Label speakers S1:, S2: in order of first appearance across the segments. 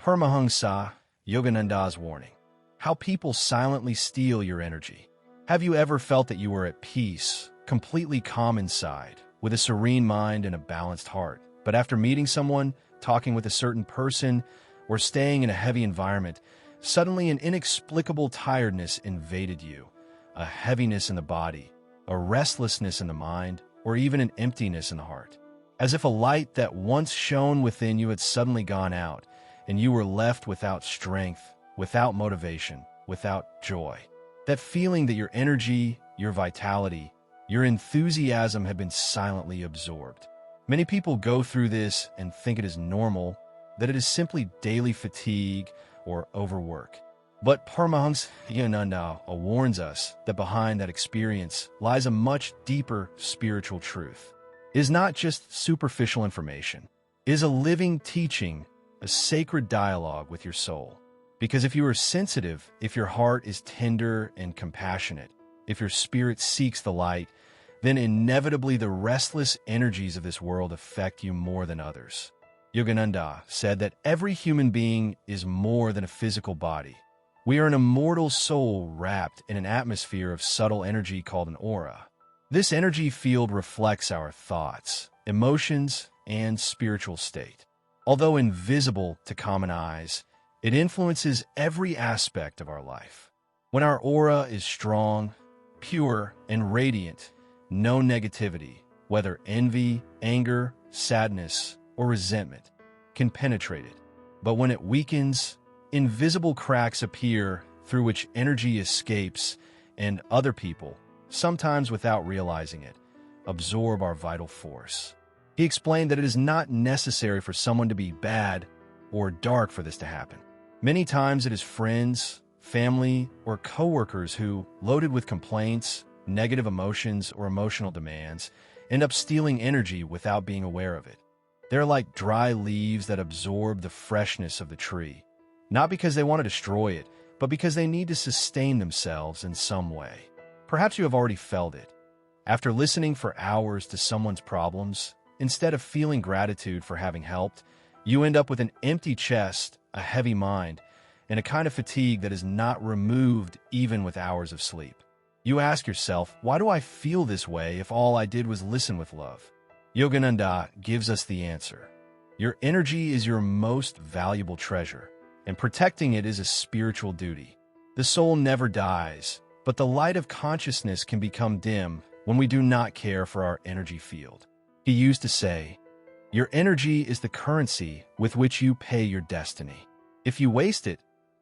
S1: Paramhansa Yogananda's warning. How people silently steal your energy. Have you ever felt that you were at peace, completely calm inside, with a serene mind and a balanced heart, but after meeting someone, talking with a certain person, or staying in a heavy environment, suddenly an inexplicable tiredness invaded you, a heaviness in the body, a restlessness in the mind, or even an emptiness in the heart? As if a light that once shone within you had suddenly gone out, and you were left without strength, without motivation, without joy. That feeling that your energy, your vitality, your enthusiasm had been silently absorbed. Many people go through this and think it is normal, that it is simply daily fatigue or overwork. But Paramhansa Yogananda warns us that behind that experience lies a much deeper spiritual truth. It is not just superficial information. It is a living teaching, a sacred dialogue with your soul. Because if you are sensitive, if your heart is tender and compassionate, if your spirit seeks the light, then inevitably the restless energies of this world affect you more than others. Yogananda said that every human being is more than a physical body. We are an immortal soul wrapped in an atmosphere of subtle energy called an aura. This energy field reflects our thoughts, emotions, and spiritual state. Although invisible to common eyes, it influences every aspect of our life. When our aura is strong, pure, and radiant, no negativity, whether envy, anger, sadness, or resentment, can penetrate it. But when it weakens, invisible cracks appear through which energy escapes, and other people, sometimes without realizing it, absorb our vital force. He explained that it is not necessary for someone to be bad or dark for this to happen. Many times it is friends, family, or coworkers who, loaded with complaints, negative emotions, or emotional demands, end up stealing energy without being aware of it. They're like dry leaves that absorb the freshness of the tree, not because they want to destroy it, but because they need to sustain themselves in some way. Perhaps you have already felt it. After listening for hours to someone's problems, instead of feeling gratitude for having helped, you end up with an empty chest, a heavy mind, and a kind of fatigue that is not removed even with hours of sleep. You ask yourself, why do I feel this way if all I did was listen with love? Yogananda gives us the answer. Your energy is your most valuable treasure, and protecting it is a spiritual duty. The soul never dies, but the light of consciousness can become dim when we do not care for our energy field. He used to say, your energy is the currency with which you pay your destiny. If you waste it,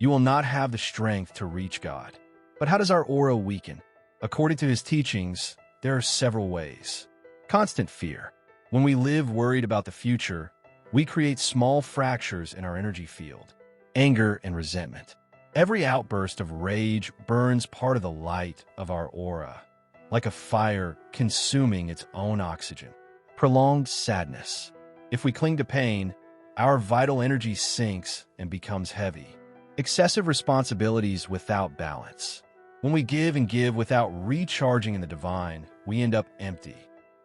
S1: you will not have the strength to reach God. But how does our aura weaken? According to his teachings, there are several ways. Constant fear. When we live worried about the future, we create small fractures in our energy field. Anger and resentment. Every outburst of rage burns part of the light of our aura, like a fire consuming its own oxygen. Prolonged sadness. If we cling to pain, our vital energy sinks and becomes heavy. Excessive responsibilities without balance. When we give and give without recharging in the divine, we end up empty.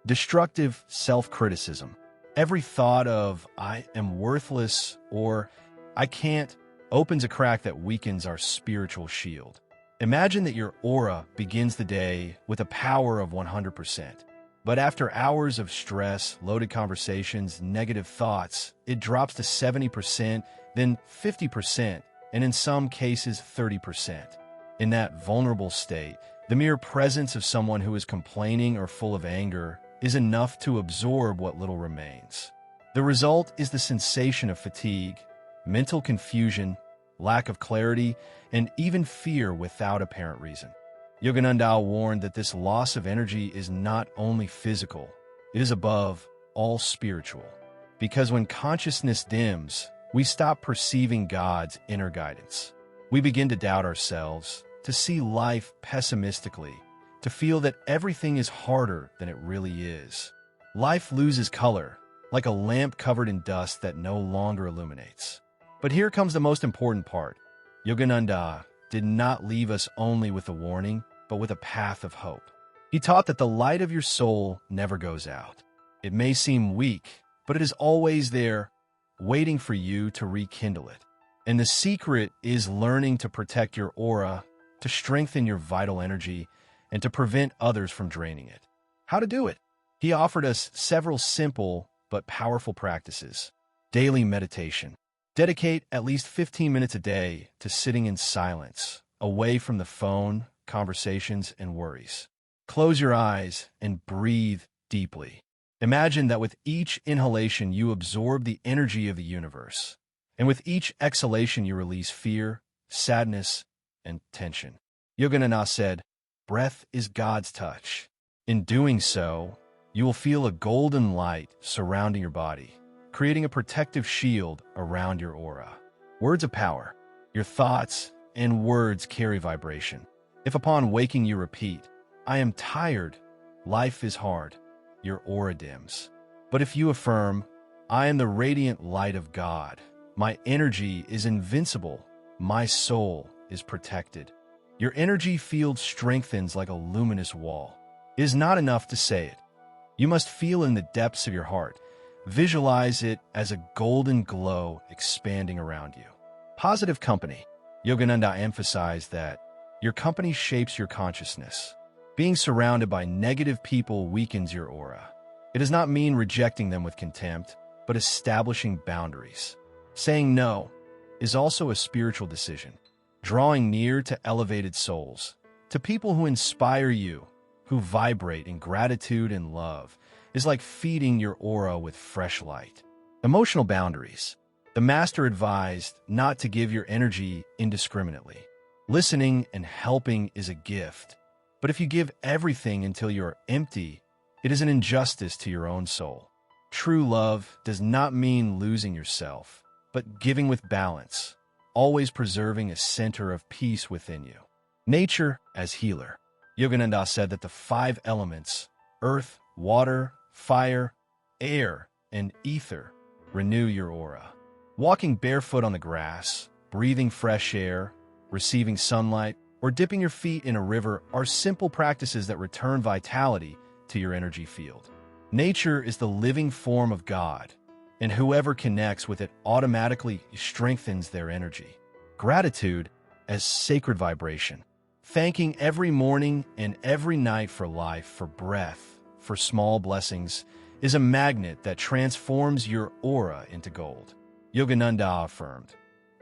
S1: Destructive self-criticism. Every thought of, I am worthless or I can't, opens a crack that weakens our spiritual shield. Imagine that your aura begins the day with a power of 100%. But after hours of stress, loaded conversations, negative thoughts, it drops to 70%, then 50%, and in some cases 30%. In that vulnerable state, the mere presence of someone who is complaining or full of anger is enough to absorb what little remains. The result is the sensation of fatigue, mental confusion, lack of clarity, and even fear without apparent reason. Yogananda warned that this loss of energy is not only physical, it is above all spiritual. Because when consciousness dims, we stop perceiving God's inner guidance. We begin to doubt ourselves, to see life pessimistically, to feel that everything is harder than it really is. Life loses color, like a lamp covered in dust that no longer illuminates. But here comes the most important part. Yogananda did not leave us only with a warning, but with a path of hope. He taught that the light of your soul never goes out. It may seem weak, but it is always there, waiting for you to rekindle it. And the secret is learning to protect your aura, to strengthen your vital energy, and to prevent others from draining it. How to do it? He offered us several simple but powerful practices. Daily meditation. Dedicate at least 15 minutes a day to sitting in silence, away from the phone, conversations, and worries. Close your eyes and breathe deeply. Imagine that with each inhalation, you absorb the energy of the universe. And with each exhalation, you release fear, sadness, and tension. Yogananda said, "Breath is God's touch." In doing so, you will feel a golden light surrounding your body, creating a protective shield around your aura. Words of power. Your thoughts and words carry vibration. If upon waking you repeat, "I am tired, life is hard," your aura dims. But if you affirm, "I am the radiant light of God, my energy is invincible, my soul is protected," your energy field strengthens like a luminous wall. It is not enough to say it. You must feel in the depths of your heart. Visualize it as a golden glow expanding around you. Positive company. Yogananda emphasized that your company shapes your consciousness. Being surrounded by negative people weakens your aura. It does not mean rejecting them with contempt, but establishing boundaries. Saying no is also a spiritual decision. Drawing near to elevated souls, to people who inspire you, who vibrate in gratitude and love, is like feeding your aura with fresh light. Emotional boundaries. The master advised not to give your energy indiscriminately. Listening and helping is a gift, but if you give everything until you're empty, it is an injustice to your own soul. True love does not mean losing yourself, but giving with balance, always preserving a center of peace within you. Nature as healer. Yogananda said that the 5 elements, earth, water, fire, air, and ether, renew your aura. Walking barefoot on the grass, breathing fresh air, receiving sunlight, or dipping your feet in a river are simple practices that return vitality to your energy field. Nature is the living form of God, and whoever connects with it automatically strengthens their energy. Gratitude as sacred vibration. Thanking every morning and every night for life, for breath, for small blessings, is a magnet that transforms your aura into gold. Yogananda affirmed,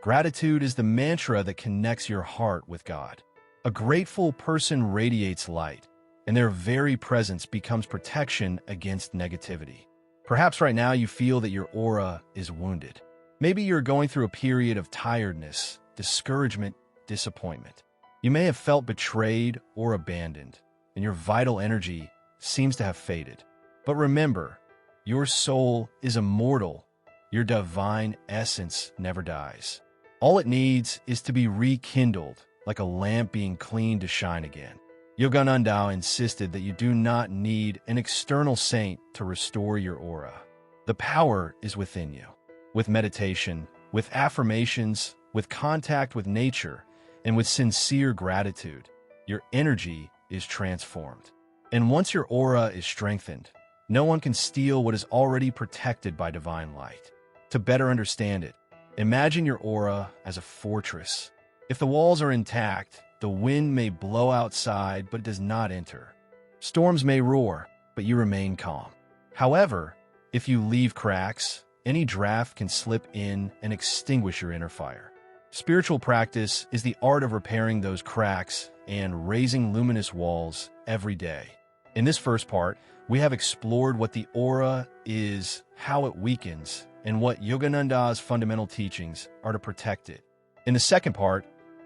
S1: "Gratitude is the mantra that connects your heart with God." A grateful person radiates light, and their very presence becomes protection against negativity. Perhaps right now you feel that your aura is wounded. Maybe you're going through a period of tiredness, discouragement, disappointment. You may have felt betrayed or abandoned, and your vital energy seems to have faded. But remember, your soul is immortal. Your divine essence never dies. All it needs is to be rekindled, like a lamp being cleaned to shine again. Yogananda insisted that you do not need an external saint to restore your aura. The power is within you. With meditation, with affirmations, with contact with nature, and with sincere gratitude, your energy is transformed. And once your aura is strengthened, no one can steal what is already protected by divine light. To better understand it, imagine your aura as a fortress. If the walls are intact, the wind may blow outside, but it does not enter. Storms may roar, but you remain calm. However, if you leave cracks, any draft can slip in and extinguish your inner fire. Spiritual practice is the art of repairing those cracks and raising luminous walls every day. In this first part, we have explored what the aura is, how it weakens, and what Yogananda's fundamental teachings are to protect it. In the second part,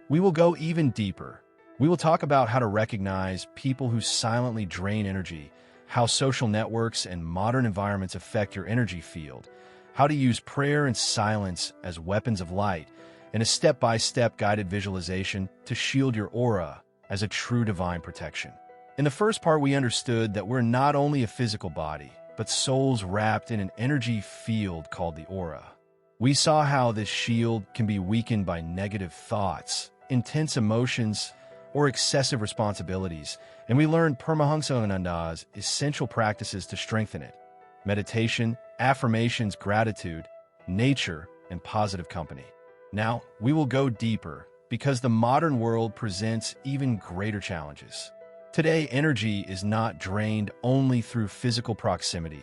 S1: we will go even deeper. We will talk about how to recognize people who silently drain energy, how social networks and modern environments affect your energy field, how to use prayer and silence as weapons of light, and a step-by-step guided visualization to shield your aura as a true divine protection. In the first part, we understood that we're not only a physical body, but souls wrapped in an energy field called the aura. We saw how this shield can be weakened by negative thoughts, intense emotions, or excessive responsibilities, and we learned Paramhansa Yogananda's essential practices to strengthen it: meditation, affirmations, gratitude, nature, and positive company. Now, we will go deeper because the modern world presents even greater challenges. Today, energy is not drained only through physical proximity,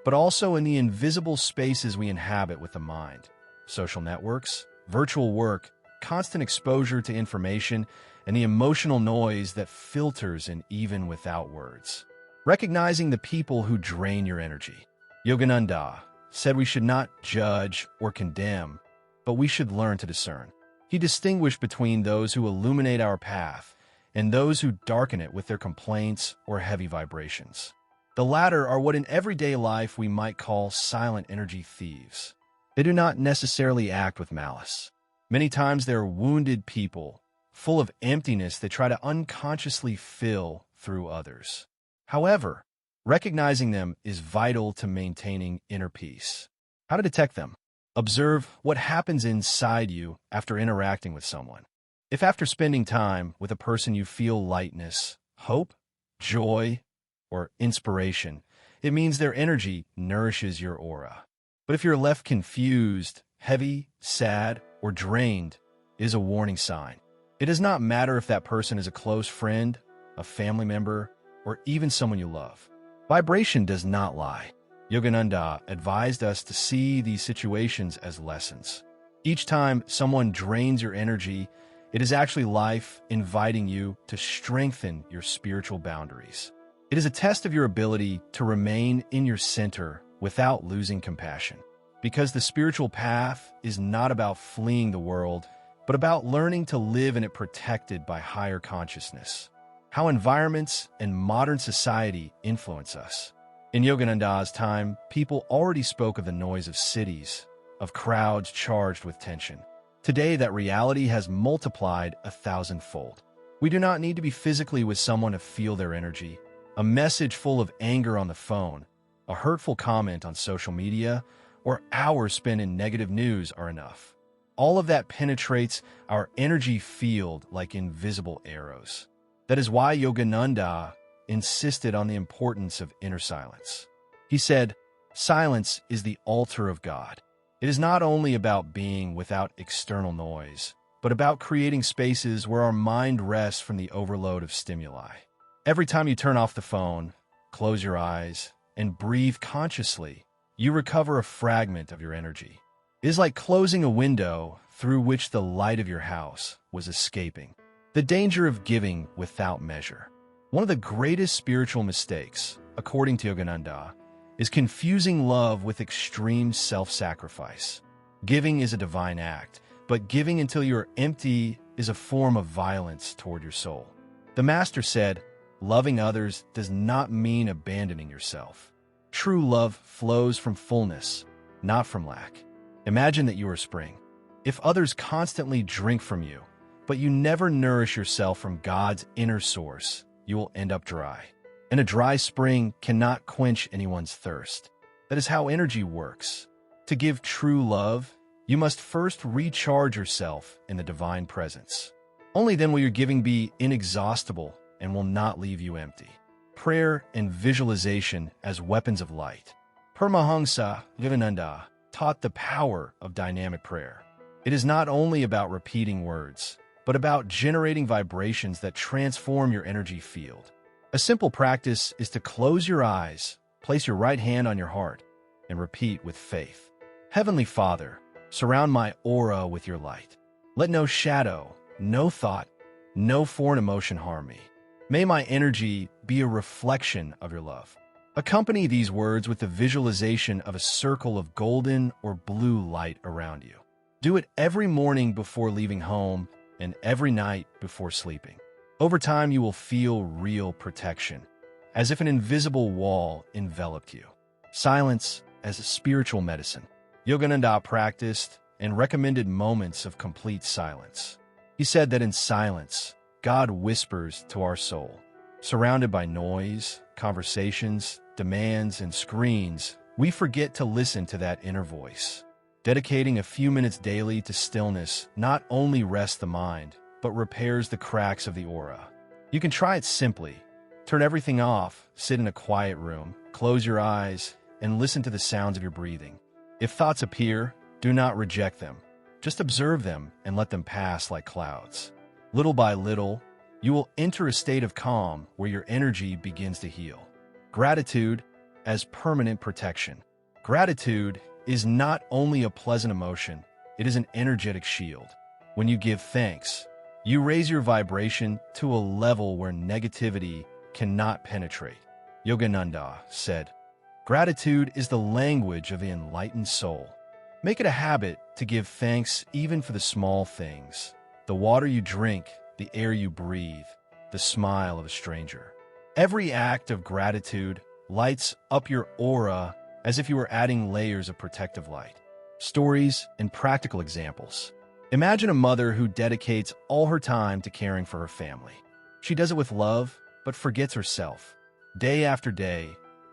S1: but also in the invisible spaces we inhabit with the mind. Social networks, virtual work, constant exposure to information, and the emotional noise that filters in even without words. Recognizing the people who drain your energy. Yogananda said we should not judge or condemn, but we should learn to discern. He distinguished between those who illuminate our path and those who darken it with their complaints or heavy vibrations. The latter are what in everyday life we might call silent energy thieves. They do not necessarily act with malice. Many times they are wounded people, full of emptiness that try to unconsciously fill through others. However, recognizing them is vital to maintaining inner peace. How to detect them? Observe what happens inside you after interacting with someone. If after spending time with a person you feel lightness, hope, joy, or inspiration, it means their energy nourishes your aura. But if you're left confused, heavy, sad, or drained, it is a warning sign. It does not matter if that person is a close friend, a family member, or even someone you love. Vibration does not lie. Yogananda advised us to see these situations as lessons. Each time someone drains your energy, it is actually life inviting you to strengthen your spiritual boundaries. It is a test of your ability to remain in your center without losing compassion. Because the spiritual path is not about fleeing the world, but about learning to live in it protected by higher consciousness. How environments and modern society influence us. In Yogananda's time, people already spoke of the noise of cities, of crowds charged with tension. Today, that reality has multiplied 1,000-fold. We do not need to be physically with someone to feel their energy. A message full of anger on the phone, a hurtful comment on social media, or hours spent in negative news are enough. All of that penetrates our energy field like invisible arrows. That is why Yogananda insisted on the importance of inner silence. He said, "Silence is the altar of God." It is not only about being without external noise, but about creating spaces where our mind rests from the overload of stimuli. Every time you turn off the phone, close your eyes, and breathe consciously, you recover a fragment of your energy. It is like closing a window through which the light of your house was escaping. The danger of giving without measure. One of the greatest spiritual mistakes, according to Yogananda, is confusing love with extreme self-sacrifice. Giving is a divine act, but giving until you're empty is a form of violence toward your soul. The Master said, loving others does not mean abandoning yourself. True love flows from fullness, not from lack. Imagine that you are spring. If others constantly drink from you, but you never nourish yourself from God's inner source, you will end up dry. And a dry spring cannot quench anyone's thirst. That is how energy works. To give true love, you must first recharge yourself in the divine presence. Only then will your giving be inexhaustible and will not leave you empty. Prayer and visualization as weapons of light. Paramhansa Yogananda taught the power of dynamic prayer. It is not only about repeating words, but about generating vibrations that transform your energy field. A simple practice is to close your eyes, place your right hand on your heart, and repeat with faith. Heavenly Father, surround my aura with your light. Let no shadow, no thought, no foreign emotion harm me. May my energy be a reflection of your love. Accompany these words with the visualization of a circle of golden or blue light around you. Do it every morning before leaving home and every night before sleeping. Over time, you will feel real protection, as if an invisible wall enveloped you. Silence as a spiritual medicine. Yogananda practiced and recommended moments of complete silence. He said that in silence, God whispers to our soul. Surrounded by noise, conversations, demands, and screens, we forget to listen to that inner voice. Dedicating a few minutes daily to stillness not only rests the mind, but repairs the cracks of the aura. You can try it simply. Turn everything off, sit in a quiet room, close your eyes, and listen to the sounds of your breathing. If thoughts appear, do not reject them. Just observe them and let them pass like clouds. Little by little, you will enter a state of calm where your energy begins to heal. Gratitude as permanent protection. Gratitude is not only a pleasant emotion, it is an energetic shield. When you give thanks, you raise your vibration to a level where negativity cannot penetrate. Yogananda said, "Gratitude is the language of the enlightened soul." Make it a habit to give thanks even for the small things. The water you drink, the air you breathe, the smile of a stranger. Every act of gratitude lights up your aura as if you were adding layers of protective light. Stories and practical examples. Imagine a mother who dedicates all her time to caring for her family. She does it with love, but forgets herself. Day after day,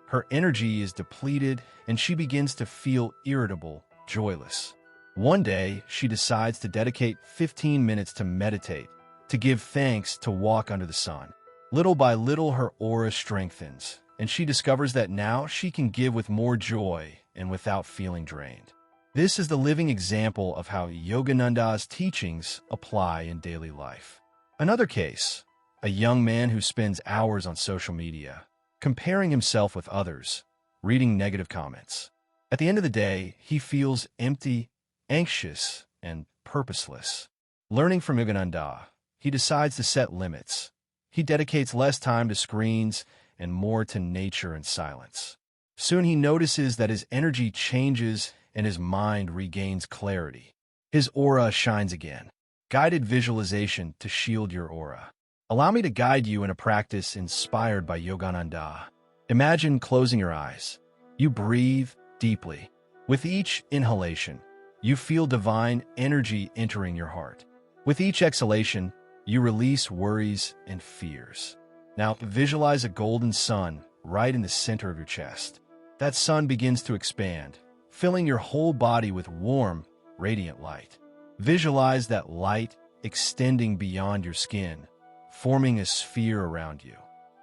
S1: her energy is depleted and she begins to feel irritable, joyless. One day, she decides to dedicate 15 minutes to meditate, to give thanks, to walk under the sun. Little by little, her aura strengthens, and she discovers that now she can give with more joy and without feeling drained. This is the living example of how Yogananda's teachings apply in daily life. Another case, a young man who spends hours on social media, comparing himself with others, reading negative comments. At the end of the day, he feels empty, anxious, and purposeless. Learning from Yogananda, he decides to set limits. He dedicates less time to screens and more to nature and silence. Soon he notices that his energy changes and his mind regains clarity. His aura shines again. Guided visualization to shield your aura. Allow me to guide you in a practice inspired by Yogananda. Imagine closing your eyes. You breathe deeply. With each inhalation, you feel divine energy entering your heart. With each exhalation, you release worries and fears. Now visualize a golden sun right in the center of your chest. That sun begins to expand, filling your whole body with warm, radiant light. Visualize that light extending beyond your skin, forming a sphere around you.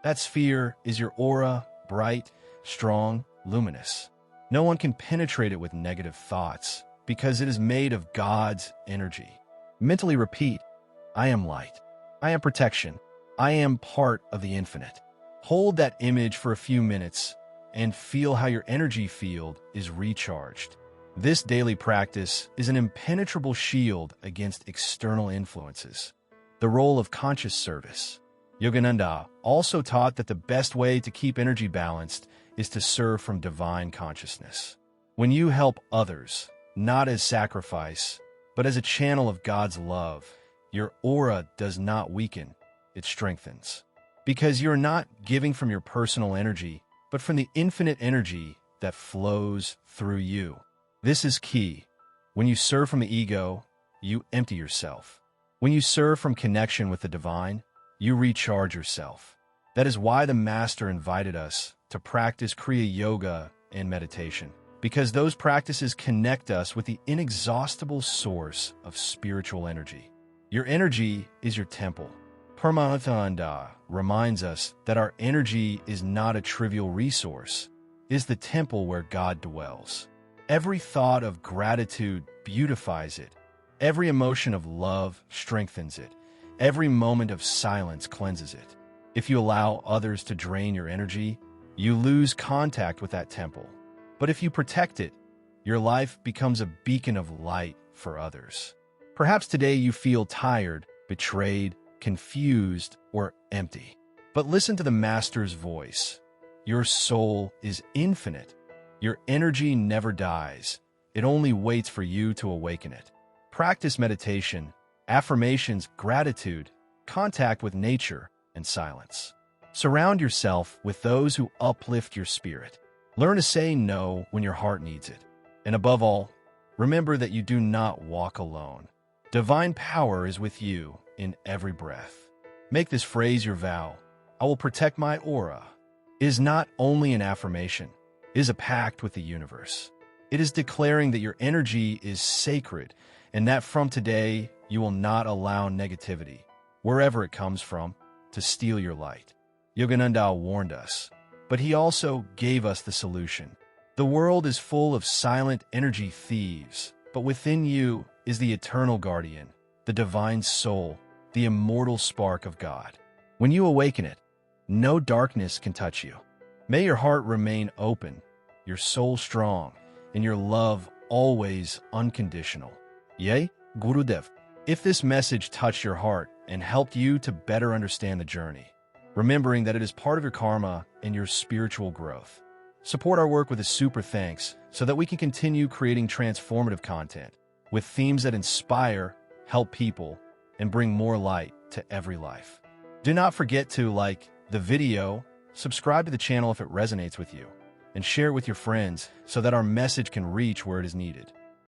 S1: That sphere is your aura, bright, strong, luminous. No one can penetrate it with negative thoughts because it is made of God's energy. Mentally repeat, I am light. I am protection. I am part of the infinite. Hold that image for a few minutes and feel how your energy field is recharged. This daily practice is an impenetrable shield against external influences. The role of conscious service. Yogananda also taught that the best way to keep energy balanced is to serve from divine consciousness. When you help others, not as sacrifice, but as a channel of God's love, your aura does not weaken, it strengthens. Because you're not giving from your personal energy, but from the infinite energy that flows through you. This is key. When you serve from the ego, you empty yourself. When you serve from connection with the divine, you recharge yourself. That is why the Master invited us to practice Kriya Yoga and meditation, because those practices connect us with the inexhaustible source of spiritual energy. Your energy is your temple. Paramhansa Yogananda reminds us that our energy is not a trivial resource, it is the temple where God dwells. Every thought of gratitude beautifies it. Every emotion of love strengthens it. Every moment of silence cleanses it. If you allow others to drain your energy, you lose contact with that temple. But if you protect it, your life becomes a beacon of light for others. Perhaps today you feel tired, betrayed, confused, or empty. But listen to the Master's voice. Your soul is infinite. Your energy never dies. It only waits for you to awaken it. Practice meditation, affirmations, gratitude, contact with nature, and silence. Surround yourself with those who uplift your spirit. Learn to say no when your heart needs it. And above all, remember that you do not walk alone. Divine power is with you in every breath. Make this phrase your vow. I will protect my aura. It is not only an affirmation, it is a pact with the universe. It is declaring that your energy is sacred and that from today you will not allow negativity, wherever it comes from, to steal your light. Yogananda warned us, but he also gave us the solution. The world is full of silent energy thieves, but within you is the eternal guardian, the divine soul, the immortal spark of God. When you awaken it, no darkness can touch you. May your heart remain open, your soul strong, and your love always unconditional. Yea, Gurudev. If this message touched your heart and helped you to better understand the journey, remembering that it is part of your karma and your spiritual growth, support our work with a super thanks so that we can continue creating transformative content with themes that inspire, help people, and bring more light to every life. Do not forget to like the video, subscribe to the channel if it resonates with you, and share it with your friends so that our message can reach where it is needed.